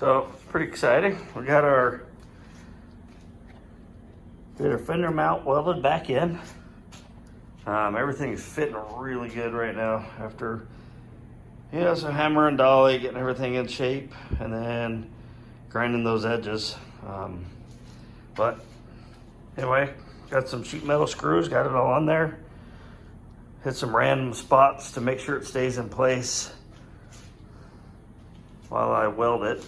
So it's pretty exciting. We got our fender mount welded back in. Everything is fitting really good right now after some hammer and dolly, getting everything in shape and then grinding those edges. But anyway, got some sheet metal screws, got it all on there. Hit some random spots to make sure it stays in place while I weld it.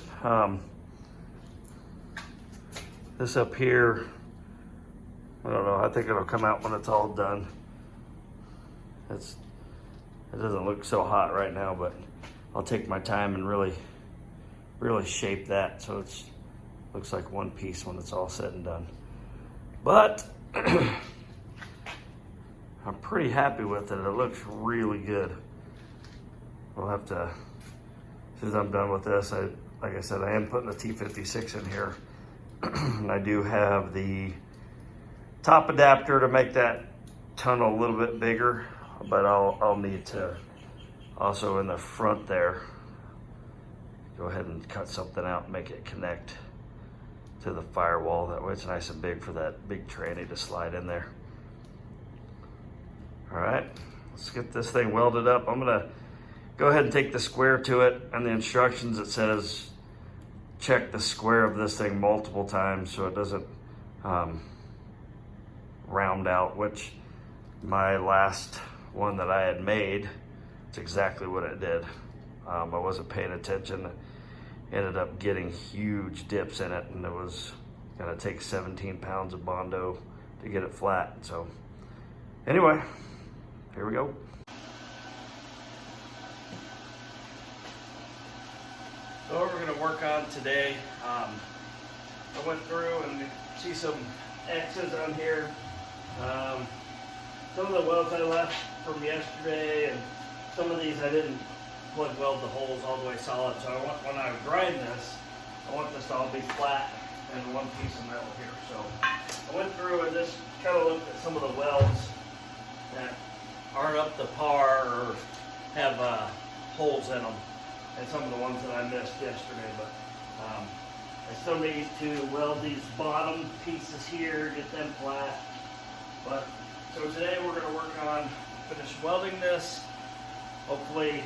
This up here, I don't know, I think it'll come out when it's all done. It doesn't look so hot right now, but I'll take my time and really shape that so it looks like one piece when it's all said and done. But I'm pretty happy with it. It looks really good. We'll have to, as soon as I'm done with this, like I said, I am putting the T56 in here. And I do have the top adapter to make that tunnel a little bit bigger, but I'll need to also in the front there go ahead and cut something out and make it connect to the firewall. That way it's nice and big for that big tranny to slide in there. All right, let's get this thing welded up. I'm gonna go ahead and take the square to it, and the instructions, it says check the square of this thing multiple times so it doesn't round out, which my last one that I had made, it's exactly what it did. I wasn't paying attention. Ended up getting huge dips in it, and it was gonna take 17 pounds of Bondo to get it flat. So anyway, here we go. So what we're gonna work on today, I went through and you see some X's on here. Some of the welds I left from yesterday, and some of these I didn't plug weld the holes all the way solid. So when I grind this, I want this to all be flat and one piece of metal here. So I went through and just kind of looked at some of the welds that aren't up to par or have holes in them, and some of the ones that I missed yesterday. But I still need to weld these bottom pieces here, get them flat. But so today we're going to work on finish welding this. Hopefully,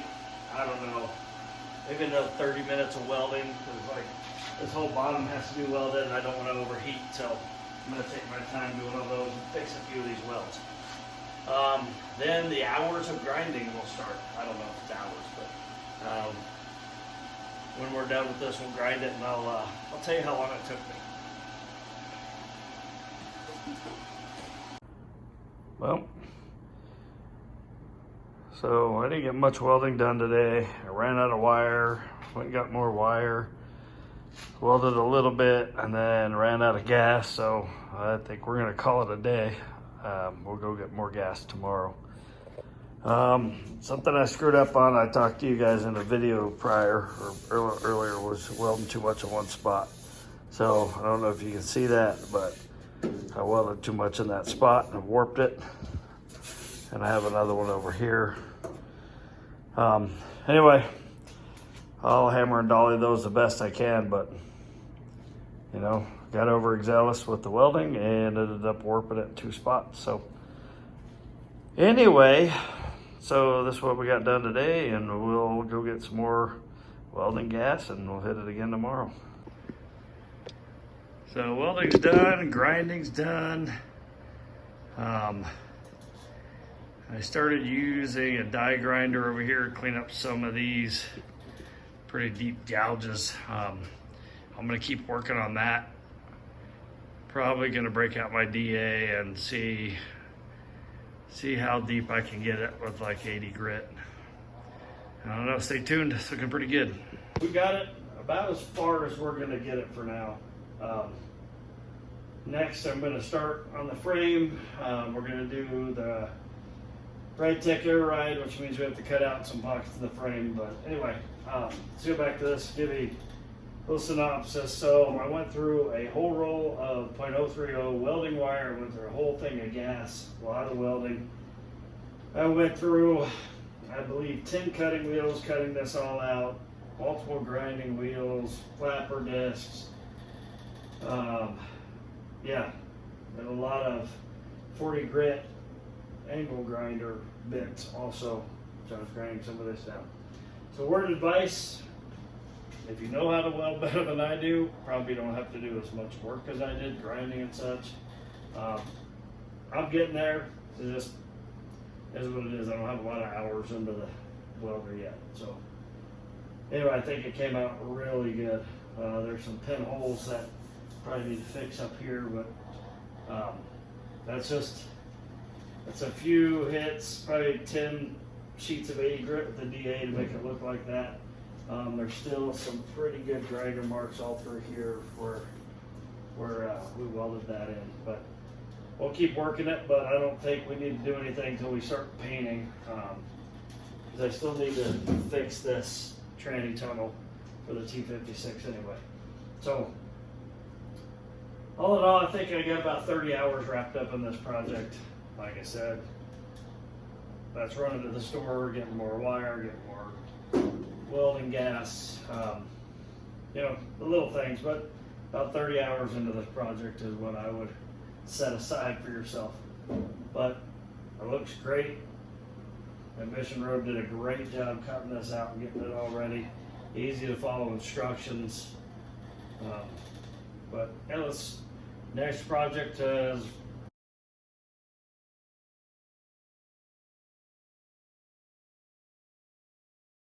I don't know, maybe another 30 minutes of welding, because like this whole bottom has to be welded and I don't want to overheat. So I'm going to take my time doing all those and fix a few of these welds. Then the hours of grinding will start. I don't know if it's hours, but when we're done with this, we'll grind it, and I'll tell you how long it took me. Well, so I didn't get much welding done today. I ran out of wire, went and got more wire, welded a little bit, and then ran out of gas. So I think we're gonna call it a day. We'll go get more gas tomorrow. Something I screwed up on, I talked to you guys in a video prior or earlier, was welding too much in one spot. So I don't know if you can see that, but I welded too much in that spot and warped it. And I have another one over here. Anyway, I'll hammer and dolly those the best I can, but got overzealous with the welding and ended up warping it in two spots. So anyway, so this is what we got done today, and we'll go get some more welding gas and we'll hit it again tomorrow. So welding's done, grinding's done. I started using a die grinder over here to clean up some of these pretty deep gouges. I'm gonna keep working on that. Probably gonna break out my DA and see how deep I can get it with like 80 grit. I don't know, stay tuned, it's looking pretty good. We got it about as far as we're gonna get it for now. Next, I'm gonna start on the frame. We're gonna do the right tech air ride, which means we have to cut out some pockets of the frame. But anyway, let's go back to this, give a little synopsis. So I went through a whole roll of .030 welding wire. I went through a whole thing of gas, a lot of welding. I went through, I believe, 10 cutting wheels, cutting this all out. multiple grinding wheels, flapper discs, yeah, and a lot of 40 grit angle grinder bits also. So I was grinding some of this down. So word of advice, if you know how to weld better than I do, probably don't have to do as much work as I did, grinding and such. I'm getting there. It just is what it is. I don't have a lot of hours into the welder yet. So anyway, I think it came out really good. There's some pinholes that probably need to fix up here, but that's a few hits, probably 10 sheets of 80 grit with the DA to make it look like that. There's still some pretty good grinder marks all through here where we welded that in, but we'll keep working it. But I don't think we need to do anything until we start painting, because I still need to fix this tranny tunnel for the T56 anyway. So all in all, I think I got about 30 hours wrapped up in this project. Like I said, that's running to the store, getting more wire, getting more welding gas, you know, the little things. But about 30 hours into this project is what I would set aside for yourself. But it looks great. Ambition Road did a great job cutting this out and getting it all ready. Easy to follow instructions. But yeah, next project is